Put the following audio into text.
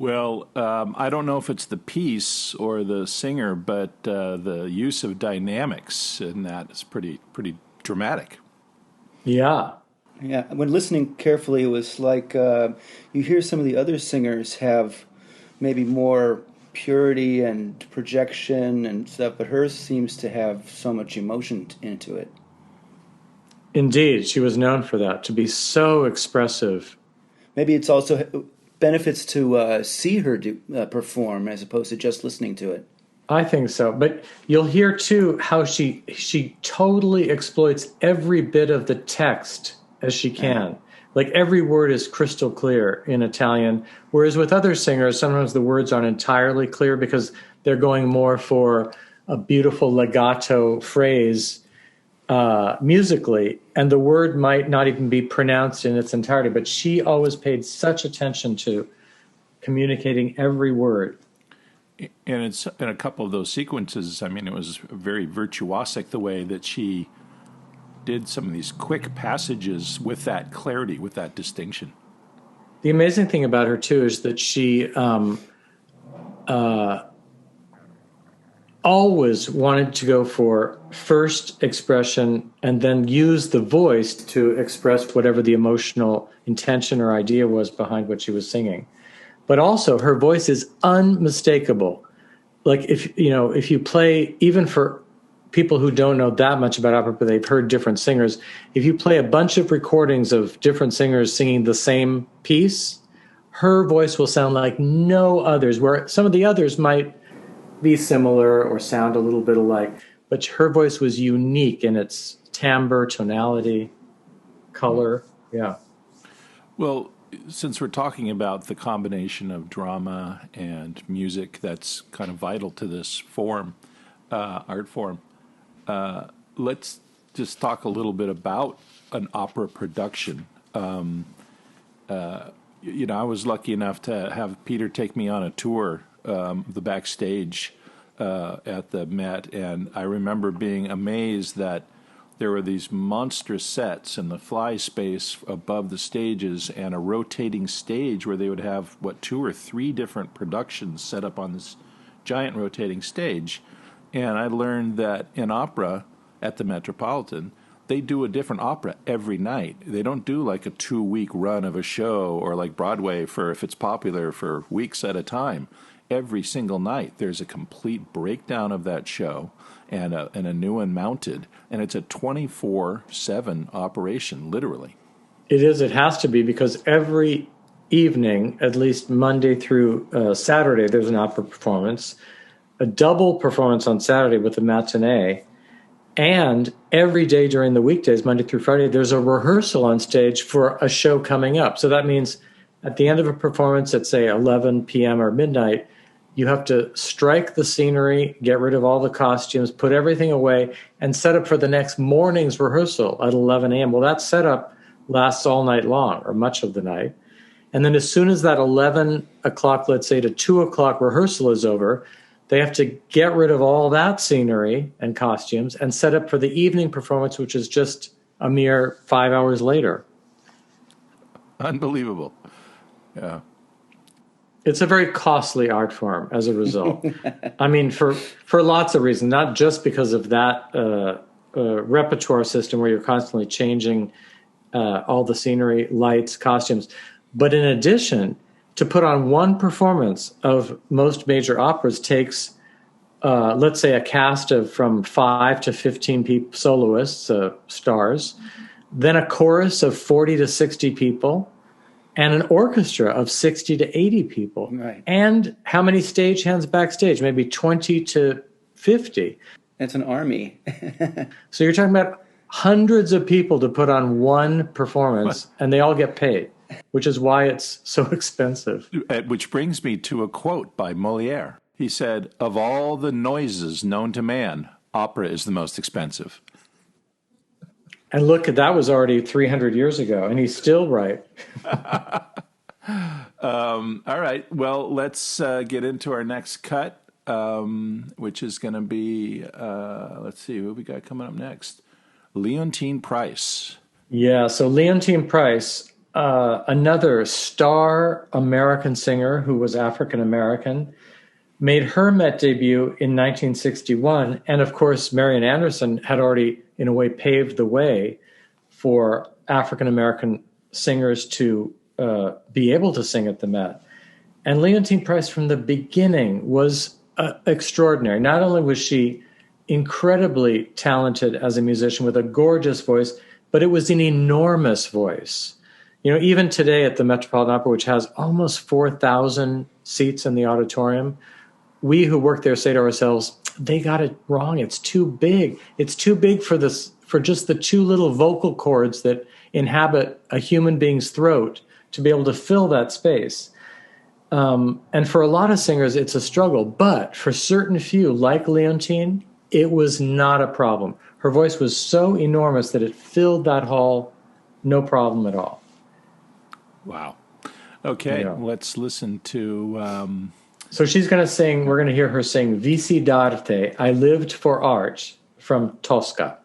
Well, I don't know if it's the piece or the singer, but the use of dynamics in that is pretty dramatic. Yeah. Yeah, when listening carefully, it was like you hear some of the other singers have maybe more purity and projection and stuff, but hers seems to have so much emotion into it. Indeed, she was known for that, to be so expressive. Maybe it's also benefits to see her perform as opposed to just listening to it. I think so. But you'll hear too how she totally exploits every bit of the text as she can. Like every word is crystal clear in Italian, whereas with other singers, sometimes the words aren't entirely clear because they're going more for a beautiful legato phrase musically, and the word might not even be pronounced in its entirety. But she always paid such attention to communicating every word. And it's in a couple of those sequences. I mean, it was very virtuosic the way that she did some of these quick passages with that clarity, with that distinction. The amazing thing about her too is that she always wanted to go for first expression and then use the voice to express whatever the emotional intention or idea was behind what she was singing. But also her voice is unmistakable. Like if you play, even for people who don't know that much about opera, but they've heard different singers, if you play a bunch of recordings of different singers singing the same piece, her voice will sound like no others, where some of the others might be similar or sound a little bit alike, but her voice was unique in its timbre, tonality, color. Yeah. Well, since we're talking about the combination of drama and music that's kind of vital to this form, art form, let's just talk a little bit about an opera production. I was lucky enough to have Peter take me on a tour, the backstage at the Met, and I remember being amazed that there were these monstrous sets in the fly space above the stages and a rotating stage where they would have, two or three different productions set up on this giant rotating stage. And I learned that in opera at the Metropolitan, they do a different opera every night. They don't do like a 2-week run of a show or like Broadway for, if it's popular, for weeks at a time. Every single night there's a complete breakdown of that show and a new one mounted, and it's a 24/7 operation, literally. It is. It has to be, because every evening, at least Monday through Saturday, there's an opera performance, a double performance on Saturday with a matinee, and every day during the weekdays, Monday through Friday, there's a rehearsal on stage for a show coming up. So that means at the end of a performance at, say, 11 p.m. or midnight, you have to strike the scenery, get rid of all the costumes, put everything away, and set up for the next morning's rehearsal at 11 a.m. Well, that setup lasts all night long, or much of the night. And then as soon as that 11 o'clock, let's say, to 2 o'clock rehearsal is over, they have to get rid of all that scenery and costumes and set up for the evening performance, which is just a mere 5 hours later. Unbelievable. Yeah. It's a very costly art form as a result. I mean, for lots of reasons, not just because of that repertoire system where you're constantly changing all the scenery, lights, costumes, but in addition, to put on one performance of most major operas takes, let's say, a cast of from 5 to 15 people, soloists, stars, then a chorus of 40 to 60 people, and an orchestra of 60 to 80 people. Right. And how many stagehands backstage? Maybe 20 to 50. It's an army. So you're talking about hundreds of people to put on one performance, and they all get paid, which is why it's so expensive. Which brings me to a quote by Molière. He said, "Of all the noises known to man, opera is the most expensive." And look, that was already 300 years ago, and he's still right. All right. Well, let's get into our next cut, which is going to be, let's see, what we got coming up next. Leontyne Price. Yeah, so Leontyne Price, another star American singer who was African American, made her Met debut in 1961. And of course, Marian Anderson had already, in a way, paved the way for African American singers to be able to sing at the Met. And Leontyne Price, from the beginning, was extraordinary. Not only was she incredibly talented as a musician with a gorgeous voice, but it was an enormous voice. You know, even today at the Metropolitan Opera, which has almost 4,000 seats in the auditorium, we who work there say to ourselves, they got it wrong. It's too big. It's too big for just the two little vocal cords that inhabit a human being's throat to be able to fill that space. And for a lot of singers, it's a struggle. But for certain few, like Leontyne, it was not a problem. Her voice was so enormous that it filled that hall, no problem at all. Wow. Okay, Yeah. let's listen to... So she's going to sing, we're going to hear her sing Visi d'arte, I lived for art, from Tosca.